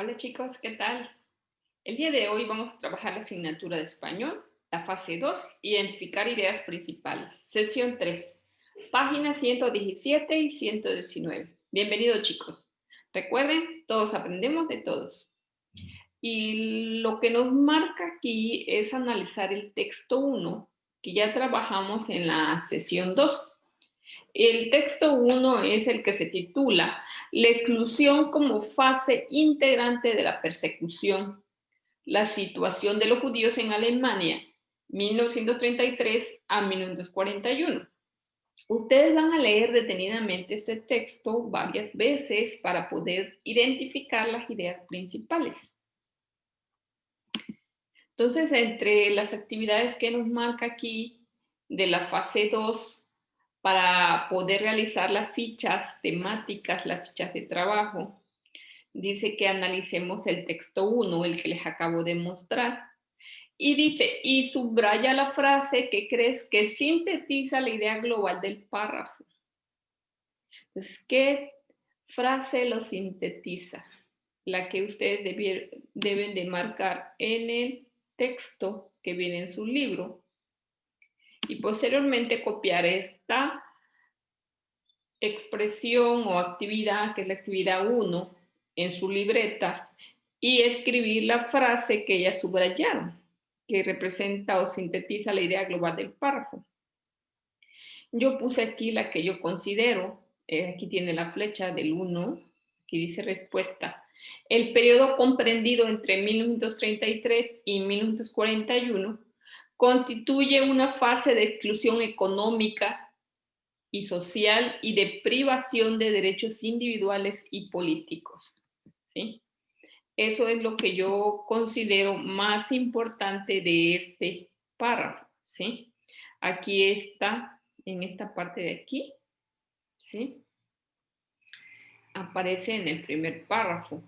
Hola chicos, ¿qué tal? El día de hoy vamos a trabajar la asignatura de español, la fase 2, identificar ideas principales, sesión 3, páginas 117 y 119. Bienvenidos chicos. Recuerden, todos aprendemos de todos. Y lo que nos marca aquí es analizar el texto 1, que ya trabajamos en la sesión 2. El texto 1 es el que se titula La exclusión como fase integrante de la persecución, la situación de los judíos en Alemania, 1933 a 1941. Ustedes van a leer detenidamente este texto varias veces para poder identificar las ideas principales. Entonces, entre las actividades que nos marca aquí de la fase 2, para poder realizar las fichas temáticas, las fichas de trabajo, dice que analicemos el texto 1, el que les acabo de mostrar. Y dice, y subraya la frase que crees que sintetiza la idea global del párrafo. Entonces, ¿qué frase lo sintetiza? La que ustedes deben de marcar en el texto que viene en su libro y posteriormente copiar esta expresión o actividad, que es la actividad 1, en su libreta y escribir la frase que ya subrayaron, que representa o sintetiza la idea global del párrafo. Yo puse aquí la que yo considero, aquí tiene la flecha del 1, que dice respuesta. El periodo comprendido entre 1933 y 1941 constituye una fase de exclusión económica y social y de privación de derechos individuales y políticos. ¿Sí? Eso es lo que yo considero más importante de este párrafo. ¿Sí? Aquí está, en esta parte de aquí, ¿sí? Aparece en el primer párrafo.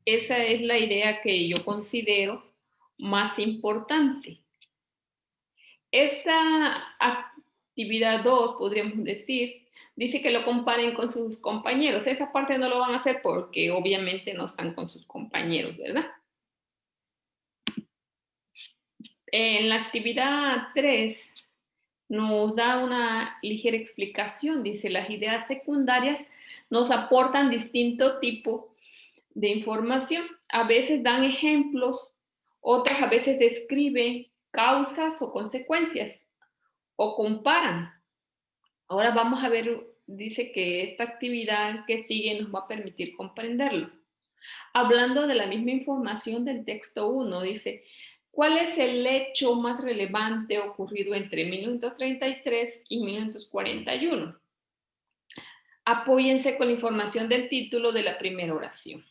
Esa es la idea que yo considero más importante. Esta actividad 2, podríamos decir, dice que lo comparen con sus compañeros. Esa parte no lo van a hacer porque obviamente no están con sus compañeros, ¿verdad? En la actividad 3 nos da una ligera explicación. Dice, las ideas secundarias nos aportan distinto tipo de información. A veces dan ejemplos, otras a veces describen causas o consecuencias o comparan. Ahora vamos a ver, dice que esta actividad que sigue nos va a permitir comprenderlo. Hablando de la misma información del texto 1, dice, ¿cuál es el hecho más relevante ocurrido entre 1933 y 1941? Apóyense con la información del título de la primera oración.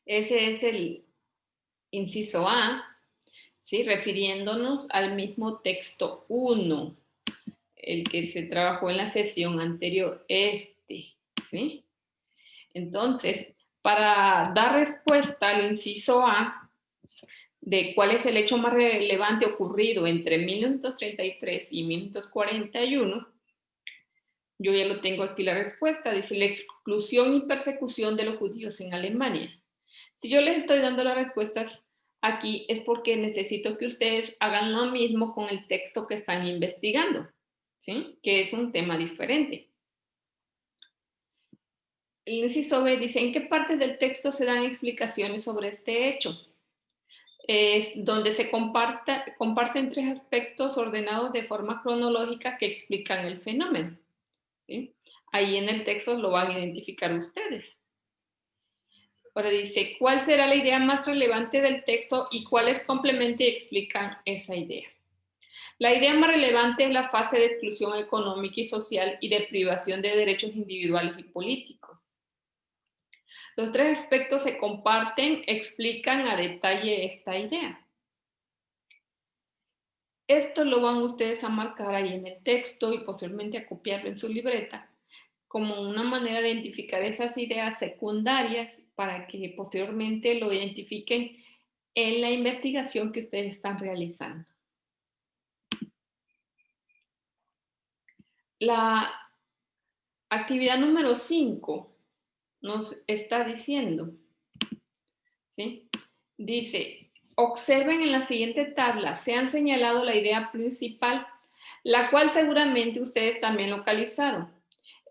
Ese es el inciso A, ¿sí? Refiriéndonos al mismo texto 1, el que se trabajó en la sesión anterior, ¿sí? Entonces, para dar respuesta al inciso A de cuál es el hecho más relevante ocurrido entre 1933 y 1941, yo ya lo tengo aquí la respuesta, dice la exclusión y persecución de los judíos en Alemania. Si yo les estoy dando las respuestas aquí es porque necesito que ustedes hagan lo mismo con el texto que están investigando, ¿sí? Que es un tema diferente. El inciso B dice, ¿en qué parte del texto se dan explicaciones sobre este hecho? Es donde se comparten tres aspectos ordenados de forma cronológica que explican el fenómeno. ¿Sí? Ahí en el texto lo van a identificar ustedes. Ahora dice, ¿cuál será la idea más relevante del texto y cuáles complementan y explican esa idea? La idea más relevante es la fase de exclusión económica y social y de privación de derechos individuales y políticos. Los tres aspectos se comparten, explican a detalle esta idea. Esto lo van ustedes a marcar ahí en el texto y posteriormente a copiarlo en su libreta como una manera de identificar esas ideas secundarias para que posteriormente lo identifiquen en la investigación que ustedes están realizando. La actividad número 5 nos está diciendo, ¿sí? Dice, observen en la siguiente tabla, se han señalado la idea principal, la cual seguramente ustedes también localizaron.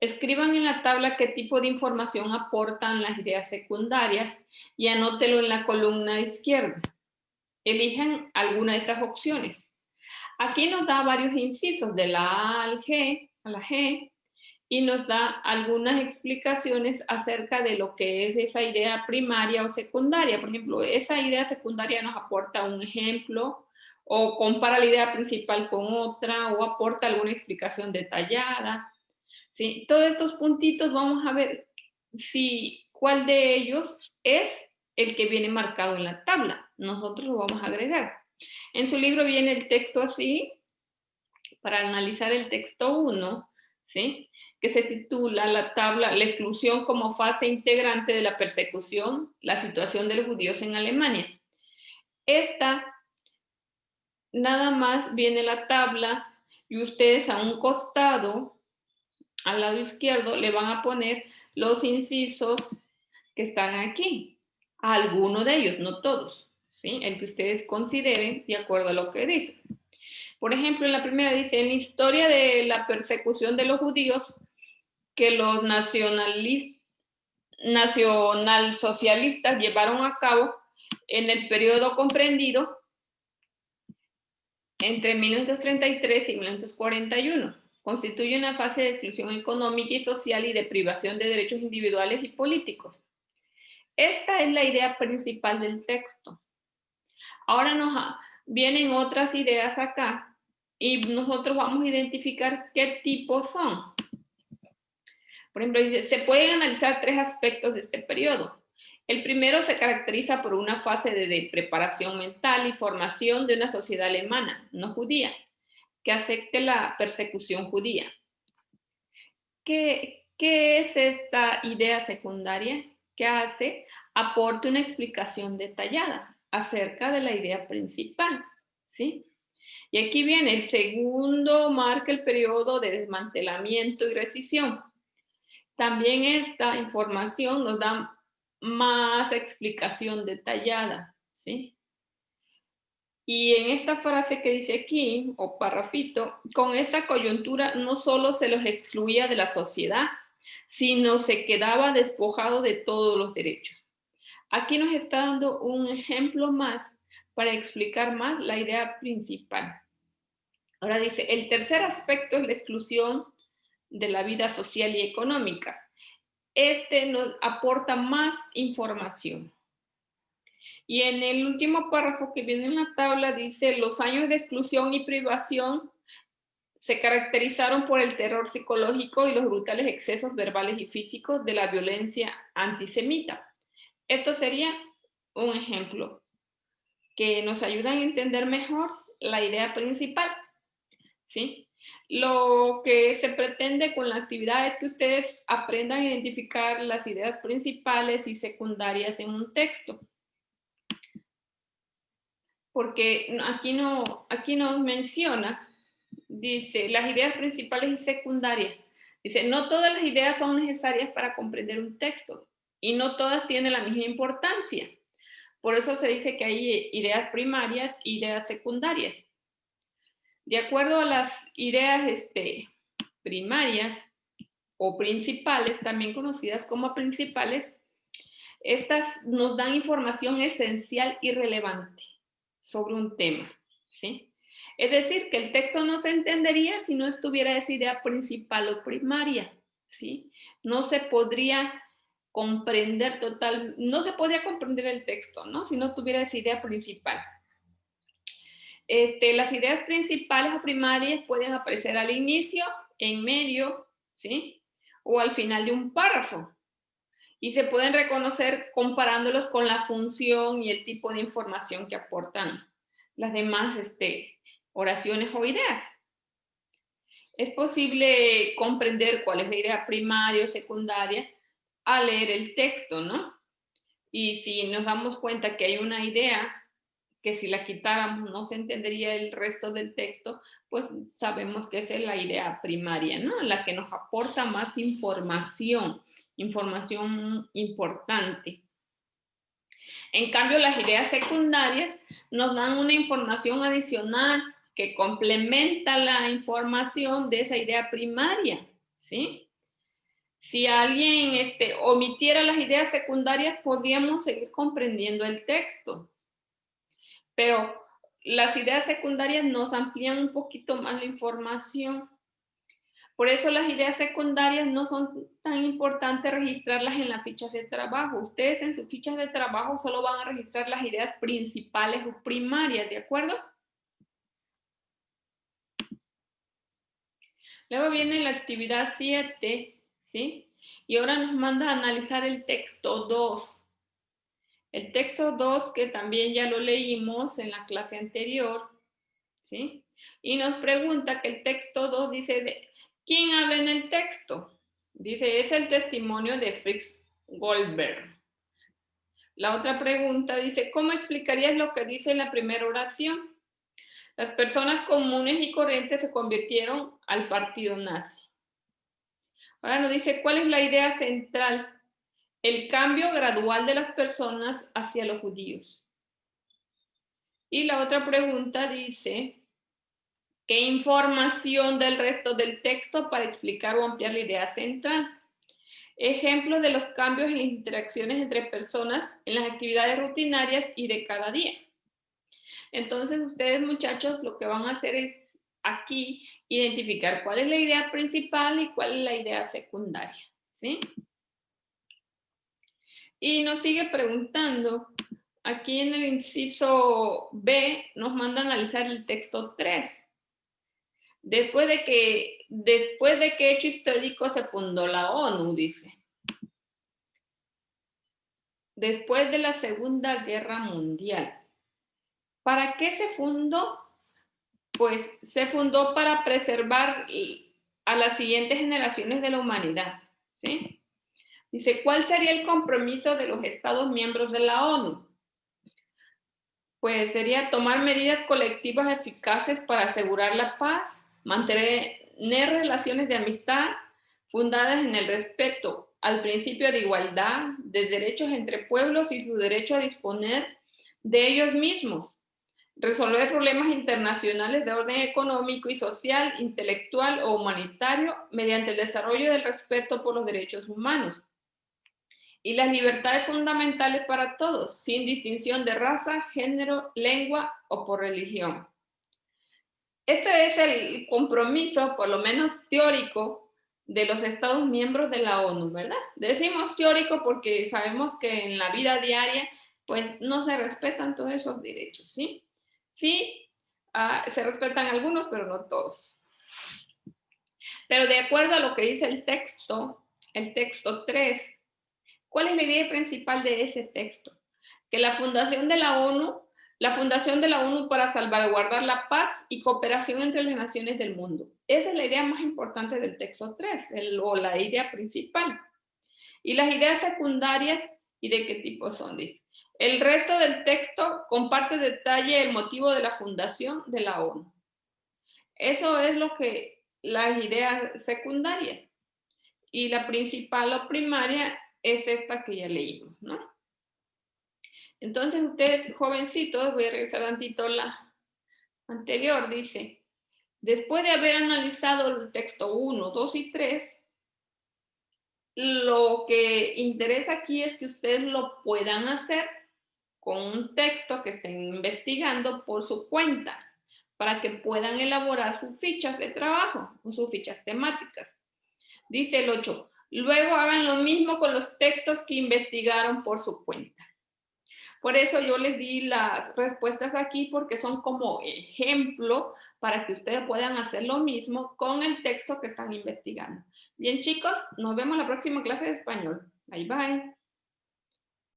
Escriban en la tabla qué tipo de información aportan las ideas secundarias y anótelo en la columna izquierda. Elijan alguna de estas opciones. Aquí nos da varios incisos de la A al G, a la G, y nos da algunas explicaciones acerca de lo que es esa idea primaria o secundaria. Por ejemplo, esa idea secundaria nos aporta un ejemplo o compara la idea principal con otra o aporta alguna explicación detallada. ¿Sí? Todos estos puntitos vamos a ver si cuál de ellos es el que viene marcado en la tabla. Nosotros lo vamos a agregar. En su libro viene el texto así, para analizar el texto 1, ¿sí? Que se titula la tabla, la exclusión como fase integrante de la persecución, la situación de los judíos en Alemania. Esta, nada más viene la tabla y ustedes a un costado, al lado izquierdo, le van a poner los incisos que están aquí. A alguno de ellos, no todos, ¿sí? El que ustedes consideren de acuerdo a lo que dice. Por ejemplo, en la primera dice, en la historia de la persecución de los judíos que los nacionalsocialistas llevaron a cabo en el periodo comprendido entre 1933 y 1941. Constituye una fase de exclusión económica y social y de privación de derechos individuales y políticos. Esta es la idea principal del texto. Ahora nos vienen otras ideas acá y nosotros vamos a identificar qué tipos son. Por ejemplo, se pueden analizar tres aspectos de este periodo. El primero se caracteriza por una fase de preparación mental y formación de una sociedad alemana, no judía, que acepte la persecución judía. ¿Qué es esta idea secundaria? ¿Qué hace? Aporta una explicación detallada acerca de la idea principal, ¿sí? Y aquí viene, el segundo marca el periodo de desmantelamiento y rescisión. También esta información nos da más explicación detallada, ¿sí? Y en esta frase que dice aquí, o parrafito, con esta coyuntura no solo se los excluía de la sociedad, sino se quedaba despojado de todos los derechos. Aquí nos está dando un ejemplo más para explicar más la idea principal. Ahora dice, el tercer aspecto es la exclusión de la vida social y económica. Este nos aporta más información. Y en el último párrafo que viene en la tabla dice, los años de exclusión y privación se caracterizaron por el terror psicológico y los brutales excesos verbales y físicos de la violencia antisemita. Esto sería un ejemplo que nos ayuda a entender mejor la idea principal, ¿sí? Lo que se pretende con la actividad es que ustedes aprendan a identificar las ideas principales y secundarias en un texto. Porque aquí nos menciona, dice, las ideas principales y secundarias. Dice, no todas las ideas son necesarias para comprender un texto y no todas tienen la misma importancia. Por eso se dice que hay ideas primarias e ideas secundarias. De acuerdo a las ideas primarias o principales, también conocidas como principales, estas nos dan información esencial y relevante sobre un tema, ¿sí? Es decir, que el texto no se entendería si no estuviera esa idea principal o primaria, ¿sí? No se podría comprender no se podría comprender el texto, ¿no? Si no tuviera esa idea principal. Las ideas principales o primarias pueden aparecer al inicio, en medio, ¿sí? O al final de un párrafo. Y se pueden reconocer comparándolos con la función y el tipo de información que aportan las demás oraciones o ideas. Es posible comprender cuál es la idea primaria o secundaria al leer el texto, ¿no? Y si nos damos cuenta que hay una idea que si la quitáramos no se entendería el resto del texto, pues sabemos que esa es la idea primaria, ¿no? La que nos aporta más información importante. En cambio, las ideas secundarias nos dan una información adicional que complementa la información de esa idea primaria, ¿sí? Si alguien omitiera las ideas secundarias, podríamos seguir comprendiendo el texto. Pero las ideas secundarias nos amplían un poquito más la información. Por eso las ideas secundarias no son tan importantes registrarlas en las fichas de trabajo. Ustedes en sus fichas de trabajo solo van a registrar las ideas principales o primarias, ¿de acuerdo? Luego viene la actividad 7, ¿sí? Y ahora nos manda a analizar el texto 2. El texto 2, que también ya lo leímos en la clase anterior, ¿sí? Y nos pregunta que el texto 2 dice, ¿quién habla en el texto? Dice, es el testimonio de Fritz Goldberg. La otra pregunta dice, ¿cómo explicarías lo que dice en la primera oración? Las personas comunes y corrientes se convirtieron al partido nazi. Ahora nos dice, ¿cuál es la idea central? El cambio gradual de las personas hacia los judíos. Y la otra pregunta dice, ¿qué información del resto del texto para explicar o ampliar la idea central? Ejemplos de los cambios en las interacciones entre personas en las actividades rutinarias y de cada día. Entonces, ustedes, muchachos, lo que van a hacer es aquí identificar cuál es la idea principal y cuál es la idea secundaria, ¿sí? Y nos sigue preguntando, aquí en el inciso B, nos manda a analizar el texto 3. Después de qué hecho histórico se fundó la ONU, dice. Después de la Segunda Guerra Mundial. ¿Para qué se fundó? Pues se fundó para preservar a las siguientes generaciones de la humanidad, ¿sí? Dice, ¿cuál sería el compromiso de los Estados miembros de la ONU? Pues sería tomar medidas colectivas eficaces para asegurar la paz, mantener relaciones de amistad fundadas en el respeto al principio de igualdad, de derechos entre pueblos y su derecho a disponer de ellos mismos, resolver problemas internacionales de orden económico y social, intelectual o humanitario mediante el desarrollo del respeto por los derechos humanos y las libertades fundamentales para todos, sin distinción de raza, género, lengua o por religión. Este es el compromiso, por lo menos teórico, de los Estados miembros de la ONU, ¿verdad? Decimos teórico porque sabemos que en la vida diaria, pues no se respetan todos esos derechos, ¿sí? Sí, se respetan algunos, pero no todos. Pero de acuerdo a lo que dice el texto 3, ¿cuál es la idea principal de ese texto? Que la fundación de la ONU para salvaguardar la paz y cooperación entre las naciones del mundo. Esa es la idea más importante del texto 3, o la idea principal. Y las ideas secundarias, ¿y de qué tipo son? Dice. El resto del texto comparte detalle el motivo de la fundación de la ONU. Eso es lo que las ideas secundarias. Y la principal o primaria es esta que ya leímos, ¿no? Entonces ustedes, jovencitos, voy a regresar tantito la anterior, dice, después de haber analizado el texto 1, 2 y 3, lo que interesa aquí es que ustedes lo puedan hacer con un texto que estén investigando por su cuenta, para que puedan elaborar sus fichas de trabajo o sus fichas temáticas. Dice el 8, luego hagan lo mismo con los textos que investigaron por su cuenta. Por eso yo les di las respuestas aquí porque son como ejemplo para que ustedes puedan hacer lo mismo con el texto que están investigando. Bien, chicos, nos vemos en la próxima clase de español. Bye, bye.